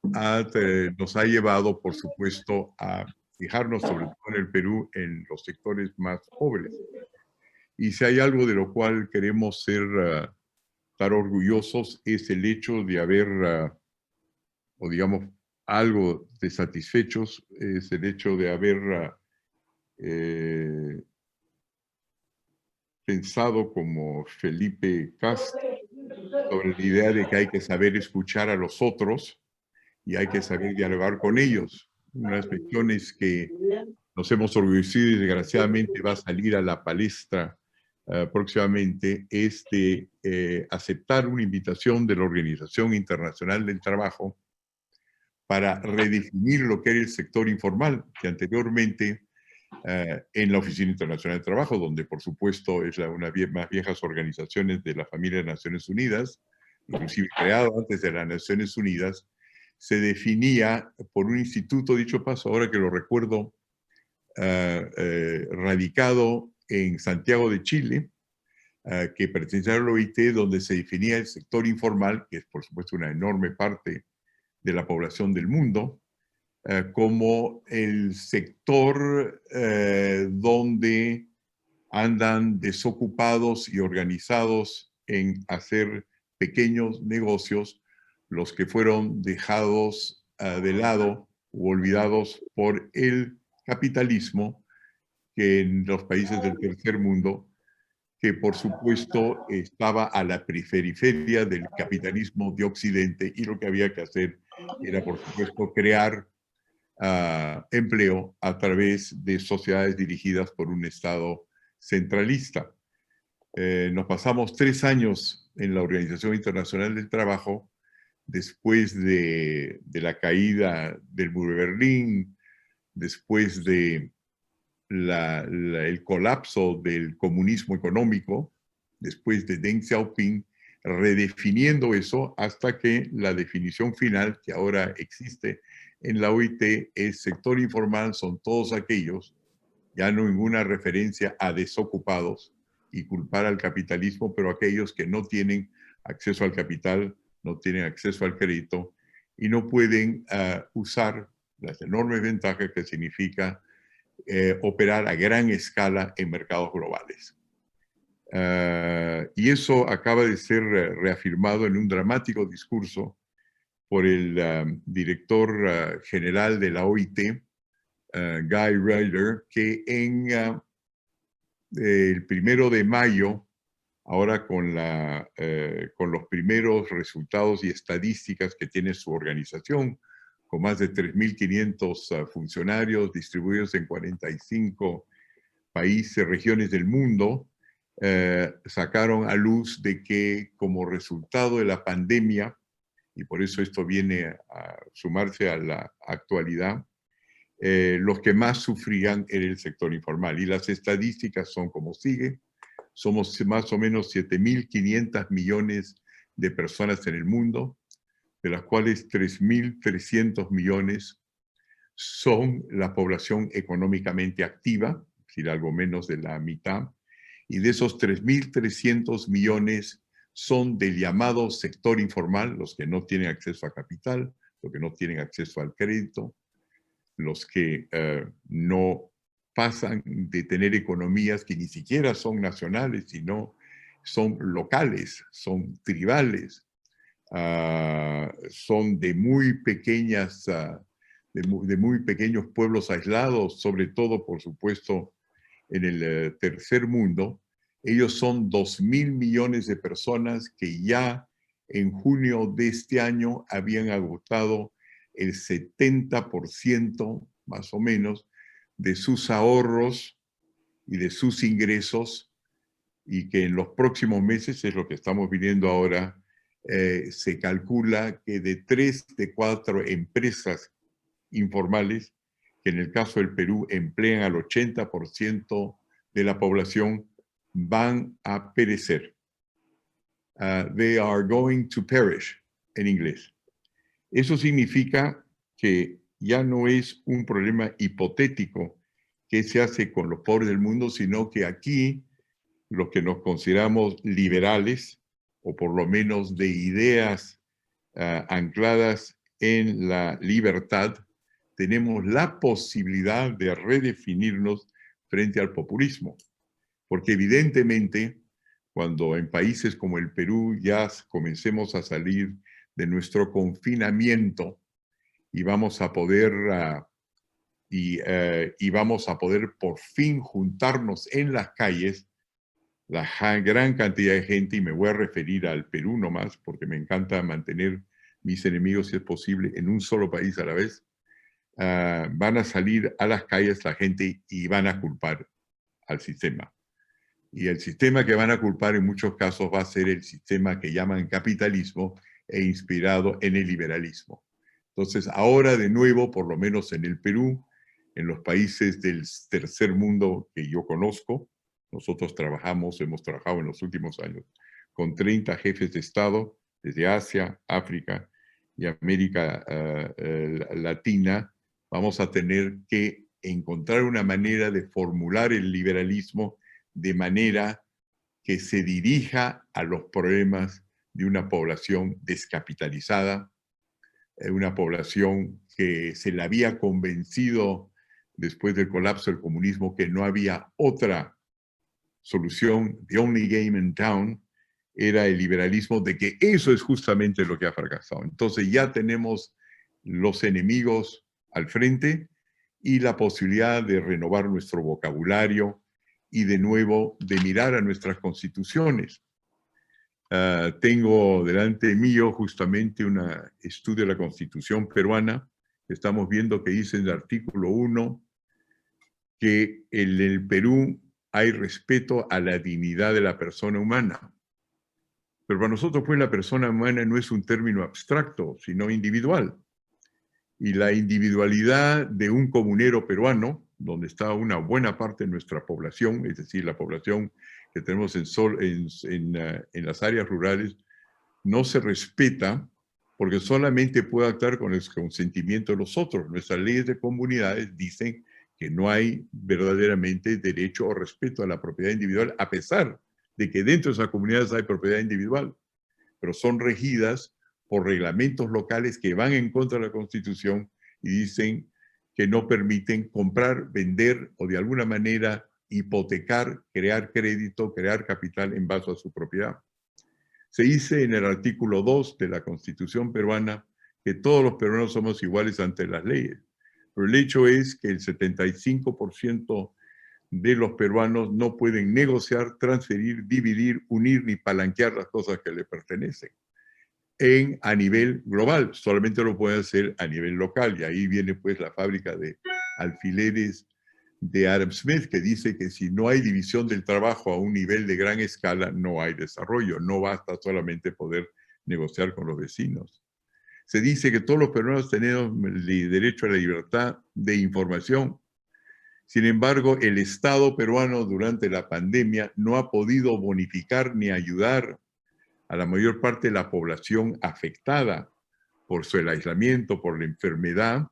F: llevado, por supuesto, a fijarnos sobre todo en el Perú en los sectores más pobres. Y si hay algo de lo cual queremos estar orgullosos es el hecho de haber, o digamos, algo de satisfechos, es el hecho de haber pensado como Felipe Cast sobre la idea de que hay que saber escuchar a los otros y hay que saber dialogar con ellos. Una de las cuestiones que nos hemos orgullecido y desgraciadamente va a salir a la palestra próximamente es de aceptar una invitación de la Organización Internacional del Trabajo para redefinir lo que era el sector informal, que anteriormente en la Oficina Internacional del Trabajo, donde por supuesto es una de las más viejas organizaciones de la familia de Naciones Unidas, inclusive creado antes de las Naciones Unidas, se definía por un instituto, dicho paso, ahora que lo recuerdo, radicado en Santiago de Chile, que pertenecía a la OIT, donde se definía el sector informal, que es por supuesto una enorme parte de la población del mundo, como el sector donde andan desocupados y organizados en hacer pequeños negocios, los que fueron dejados de lado o olvidados por el capitalismo, que en los países del tercer mundo, que por supuesto estaba a la periferia del capitalismo de Occidente, y lo que había que hacer era por supuesto crear empleo a través de sociedades dirigidas por un Estado centralista. Nos pasamos 3 años en la Organización Internacional del Trabajo, después de la caída del muro de Berlín, después de el colapso del comunismo económico, después de Deng Xiaoping, redefiniendo eso hasta que la definición final que ahora existe en la OIT es sector informal, son todos aquellos, ya no ninguna referencia a desocupados y culpar al capitalismo, pero aquellos que no tienen acceso al capital, no tienen acceso al crédito y no pueden usar las enormes ventajas que significa operar a gran escala en mercados globales. Y eso acaba de ser reafirmado en un dramático discurso por el director general de la OIT, Guy Ryder, que en el 1 de mayo, ahora con los primeros resultados y estadísticas que tiene su organización, con más de 3.500 funcionarios distribuidos en 45 países, regiones del mundo, sacaron a luz de que como resultado de la pandemia, y por eso esto viene a sumarse a la actualidad, los que más sufrían era el sector informal. Y las estadísticas son como sigue. Somos más o menos 7.500 millones de personas en el mundo, de las cuales 3.300 millones son la población económicamente activa, es decir, algo menos de la mitad, y de esos 3.300 millones son del llamado sector informal, los que no tienen acceso a capital, los que no tienen acceso al crédito, los que no pasan de tener economías que ni siquiera son nacionales, sino son locales, son tribales, son de muy pequeñas, de muy pequeños pueblos aislados, sobre todo, por supuesto, en el tercer mundo. Ellos son 2.000 millones de personas que ya en junio de este año habían agotado el 70% más o menos de sus ahorros y de sus ingresos, y que en los próximos meses, es lo que estamos viviendo ahora, se calcula que de 3 de 4 empresas informales, que en el caso del Perú emplean al 80% de la población, van a perecer. They are going to perish, en inglés. Eso significa que ya no es un problema hipotético que se hace con los pobres del mundo, sino que aquí los que nos consideramos liberales, o por lo menos de ideas ancladas en la libertad, tenemos la posibilidad de redefinirnos frente al populismo. porque evidentemente cuando en países como el Perú ya comencemos a salir de nuestro confinamiento y vamos a poder vamos a poder por fin juntarnos en las calles, la gran cantidad de gente, y me voy a referir al Perú nomás, porque me encanta mantener mis enemigos, si es posible, en un solo país a la vez, van a salir a las calles la gente y van a culpar al sistema. Y el sistema que van a culpar en muchos casos va a ser el sistema que llaman capitalismo e inspirado en el liberalismo. Entonces, ahora de nuevo, por lo menos en el Perú, en los países del tercer mundo que yo conozco, nosotros hemos trabajado en los últimos años con 30 jefes de Estado desde Asia, África y América Latina. Vamos a tener que encontrar una manera de formular el liberalismo de manera que se dirija a los problemas de una población descapitalizada, una población que se le había convencido después del colapso del comunismo que no había otra solución, the only game in town, era el liberalismo, de que eso es justamente lo que ha fracasado. Entonces ya tenemos los enemigos al frente y la posibilidad de renovar nuestro vocabulario y de nuevo de mirar a nuestras constituciones. Tengo delante mío justamente un estudio de la Constitución peruana. Estamos viendo que dice en el artículo 1 que en el Perú hay respeto a la dignidad de la persona humana. Pero para nosotros, pues, la persona humana no es un término abstracto, sino individual. Y la individualidad de un comunero peruano, donde está una buena parte de nuestra población, es decir, la población que tenemos en las áreas rurales, no se respeta porque solamente puede actuar con el consentimiento de los otros. Nuestras leyes de comunidades dicen que no hay verdaderamente derecho o respeto a la propiedad individual, a pesar de que dentro de esas comunidades hay propiedad individual, pero son regidas por reglamentos locales que van en contra de la Constitución y dicen que no permiten comprar, vender o de alguna manera hipotecar, crear crédito, crear capital en base a su propiedad. Se dice en el artículo 2 de la Constitución peruana que todos los peruanos somos iguales ante las leyes. Pero el hecho es que el 75% de los peruanos no pueden negociar, transferir, dividir, unir ni palanquear las cosas que le pertenecen a nivel global. Solamente lo pueden hacer a nivel local. Y ahí viene pues la fábrica de alfileres de Adam Smith, que dice que si no hay división del trabajo a un nivel de gran escala, no hay desarrollo. No basta solamente poder negociar con los vecinos. Se dice que todos los peruanos tenemos el derecho a la libertad de información. Sin embargo, el Estado peruano durante la pandemia no ha podido bonificar ni ayudar a la mayor parte de la población afectada por el aislamiento, por la enfermedad,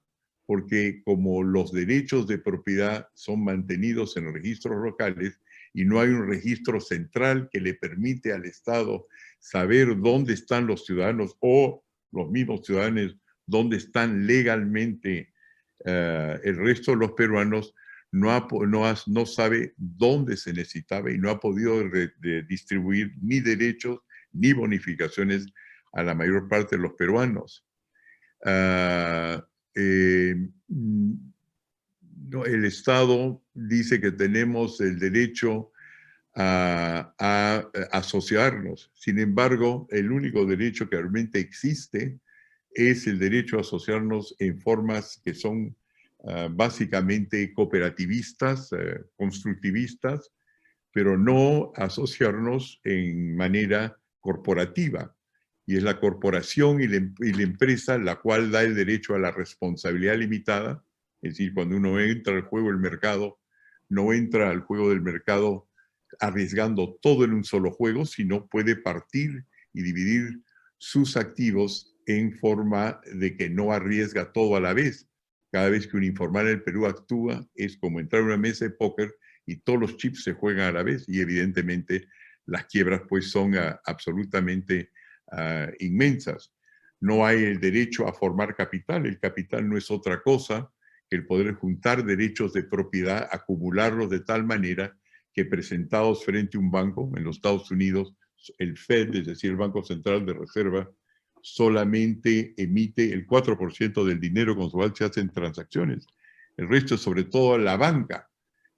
F: porque como los derechos de propiedad son mantenidos en registros locales y no hay un registro central que le permite al Estado saber dónde están los ciudadanos o los mismos ciudadanos dónde están legalmente el resto de los peruanos, no sabe dónde se necesitaba y no ha podido distribuir ni derechos ni bonificaciones a la mayor parte de los peruanos. El Estado dice que tenemos el derecho a asociarnos. Sin embargo, el único derecho que realmente existe es el derecho a asociarnos en formas que son básicamente cooperativistas, constructivistas, pero no asociarnos en manera corporativa. Y es la corporación y la empresa la cual da el derecho a la responsabilidad limitada. Es decir, cuando uno entra al juego del mercado, no entra al juego del mercado arriesgando todo en un solo juego, sino puede partir y dividir sus activos en forma de que no arriesga todo a la vez. Cada vez que un informal en el Perú actúa, es como entrar a una mesa de póker y todos los chips se juegan a la vez, y evidentemente las quiebras pues son absolutamente inmensas. No hay el derecho a formar capital. El capital no es otra cosa que el poder juntar derechos de propiedad, acumularlos de tal manera que presentados frente a un banco en los Estados Unidos, el Fed, es decir, el Banco Central de Reserva, solamente emite el 4% del dinero con el cual se hacen transacciones. El resto es sobre todo la banca.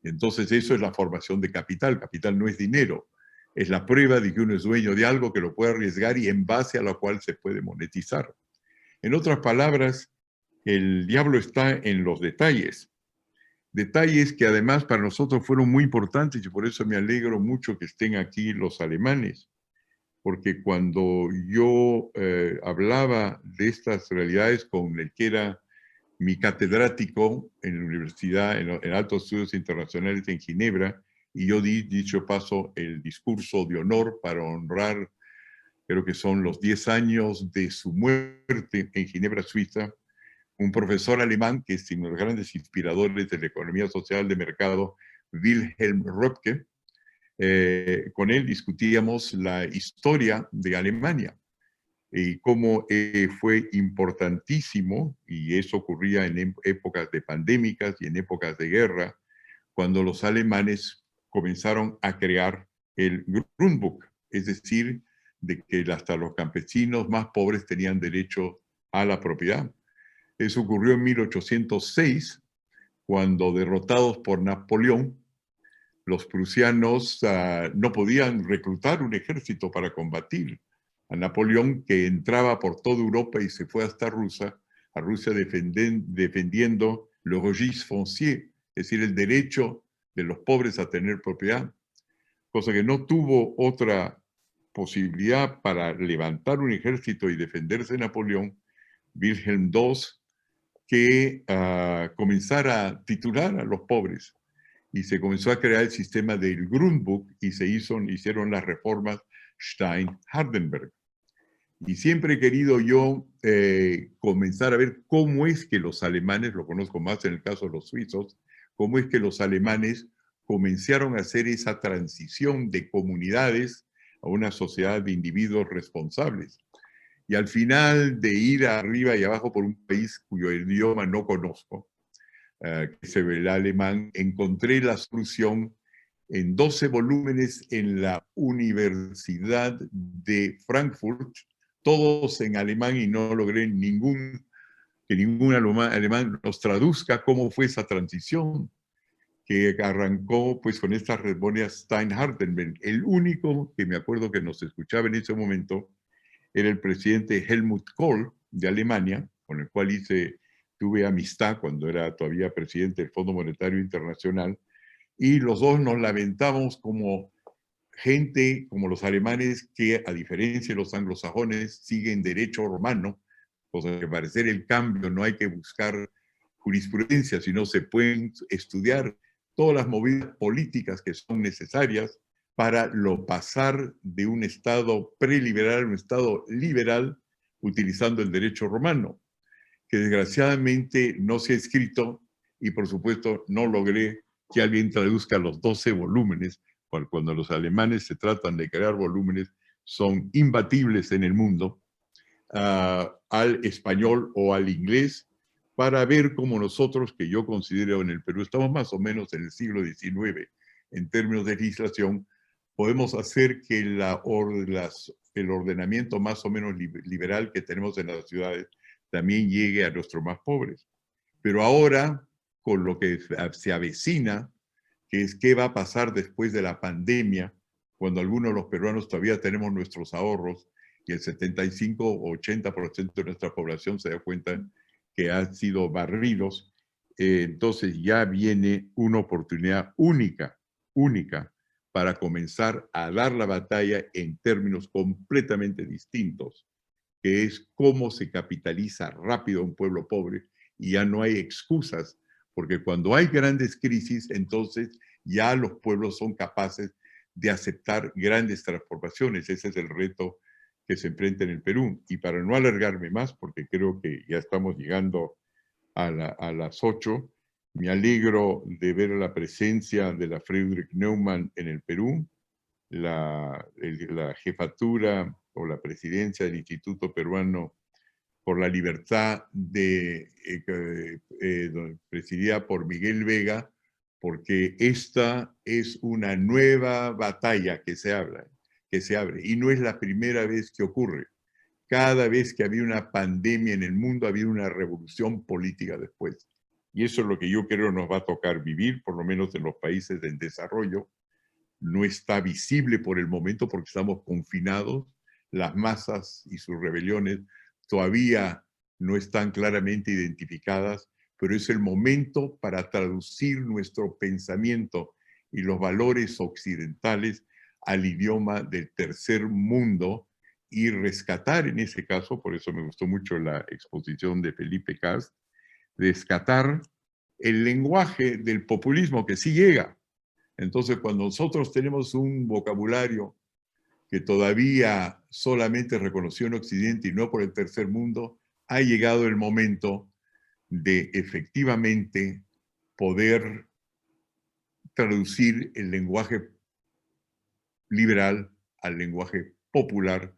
F: Entonces eso es la formación de capital. Capital no es dinero. Es la prueba de que uno es dueño de algo que lo puede arriesgar y en base a lo cual se puede monetizar. En otras palabras, el diablo está en los detalles. Detalles que además para nosotros fueron muy importantes y por eso me alegro mucho que estén aquí los alemanes. Porque cuando yo hablaba de estas realidades con el que era mi catedrático en la universidad, en Altos Estudios Internacionales en Ginebra, y yo di, dicho paso, el discurso de honor para honrar, creo que son los 10 años de su muerte en Ginebra, Suiza, un profesor alemán que es uno de los grandes inspiradores de la economía social de mercado, Wilhelm Röpke. Con él discutíamos la historia de Alemania y cómo fue importantísimo, y eso ocurría en épocas de pandémicas y en épocas de guerra, cuando los alemanes comenzaron a crear el Grundbuch, es decir, de que hasta los campesinos más pobres tenían derecho a la propiedad. Eso ocurrió en 1806, cuando derrotados por Napoleón, los prusianos no podían reclutar un ejército para combatir a Napoleón, que entraba por toda Europa y se fue hasta Rusia defendiendo le registre foncier, es decir, el derecho de los pobres a tener propiedad, cosa que no tuvo otra posibilidad para levantar un ejército y defenderse de Napoleón, Wilhelm II, que comenzar a titular a los pobres. Y se comenzó a crear el sistema del Grundbuch y se hicieron las reformas Stein-Hardenberg. Y siempre he querido yo comenzar a ver cómo es que los alemanes, lo conozco más en el caso de los suizos, cómo es que los alemanes comenzaron a hacer esa transición de comunidades a una sociedad de individuos responsables. Y al final de ir arriba y abajo por un país cuyo idioma no conozco, que se ve el alemán, encontré la solución en 12 volúmenes en la Universidad de Frankfurt, todos en alemán, y no logré que ningún alemán nos traduzca cómo fue esa transición que arrancó pues con estas ceremonias Stein-Hardenberg. El único que me acuerdo que nos escuchaba en ese momento era el presidente Helmut Kohl de Alemania, con el cual tuve amistad cuando era todavía presidente del Fondo Monetario Internacional, y los dos nos lamentábamos como gente, como los alemanes, que a diferencia de los anglosajones siguen derecho romano, cosa que para hacer el cambio no hay que buscar jurisprudencia, sino se pueden estudiar todas las movidas políticas que son necesarias para pasar de un estado preliberal a un estado liberal utilizando el derecho romano, que desgraciadamente no se ha escrito y por supuesto no logré que alguien traduzca los 12 volúmenes, cuando los alemanes se tratan de crear volúmenes, son imbatibles en el mundo, al español o al inglés, para ver cómo nosotros, que yo considero en el Perú, estamos más o menos en el siglo XIX en términos de legislación, podemos hacer que el ordenamiento más o menos liberal que tenemos en las ciudades también llegue a nuestros más pobres. Pero ahora, con lo que se avecina, que es qué va a pasar después de la pandemia, cuando algunos de los peruanos todavía tenemos nuestros ahorros y el 75 o 80% de nuestra población se da cuenta que han sido barridos, entonces ya viene una oportunidad única para comenzar a dar la batalla en términos completamente distintos, que es cómo se capitaliza rápido un pueblo pobre, y ya no hay excusas, porque cuando hay grandes crisis, entonces ya los pueblos son capaces de aceptar grandes transformaciones. Ese es el reto que se enfrenta en el Perú. Y para no alargarme más, porque creo que ya estamos llegando a las 8, me alegro de ver la presencia de la Friedrich Neumann en el Perú, la jefatura o la presidencia del Instituto Peruano por la Libertad, presidida por Miguel Vega, porque esta es una nueva batalla que se abre, y no es la primera vez que ocurre. Cada vez que había una pandemia en el mundo, había una revolución política después. Y eso es lo que yo creo nos va a tocar vivir, por lo menos en los países en desarrollo. No está visible por el momento porque estamos confinados. Las masas y sus rebeliones todavía no están claramente identificadas, pero es el momento para traducir nuestro pensamiento y los valores occidentales al idioma del tercer mundo y rescatar en ese caso, por eso me gustó mucho la exposición de Felipe Cast, rescatar el lenguaje del populismo que sí llega. Entonces, cuando nosotros tenemos un vocabulario que todavía solamente reconoció en Occidente y no por el tercer mundo, ha llegado el momento de efectivamente poder traducir el lenguaje liberal al lenguaje popular,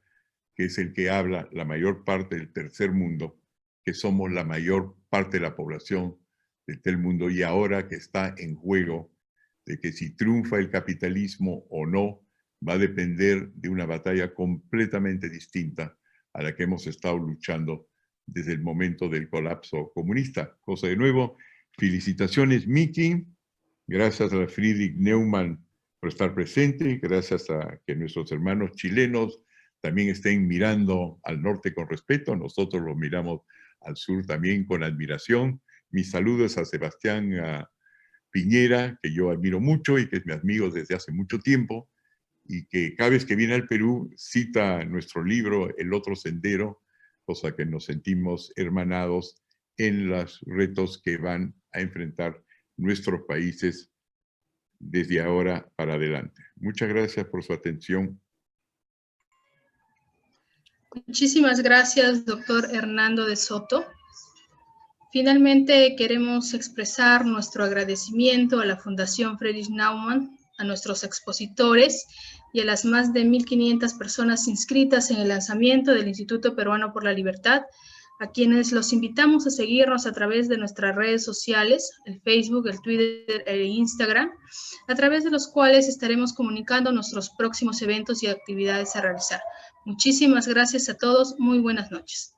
F: que es el que habla la mayor parte del tercer mundo, que somos la mayor parte de la población del tercer mundo, y ahora que está en juego de que si triunfa el capitalismo o no, va a depender de una batalla completamente distinta a la que hemos estado luchando desde el momento del colapso comunista. Cosa de nuevo, felicitaciones Miki, gracias a Friedrich Neumann por estar presente, gracias a que nuestros hermanos chilenos también estén mirando al norte con respeto, nosotros los miramos al sur también con admiración. Mis saludos a Sebastián Piñera, que yo admiro mucho y que es mi amigo desde hace mucho tiempo, y que cada vez que viene al Perú cita nuestro libro El Otro Sendero, cosa que nos sentimos hermanados en los retos que van a enfrentar nuestros países desde ahora para adelante. Muchas gracias por su atención.
D: Muchísimas gracias, doctor Hernando de Soto. Finalmente, queremos expresar nuestro agradecimiento a la Fundación Friedrich Naumann, a nuestros expositores y a las más de 1.500 personas inscritas en el lanzamiento del Instituto Peruano por la Libertad, a quienes los invitamos a seguirnos a través de nuestras redes sociales, el Facebook, el Twitter e Instagram, a través de los cuales estaremos comunicando nuestros próximos eventos y actividades a realizar. Muchísimas gracias a todos. Muy buenas noches.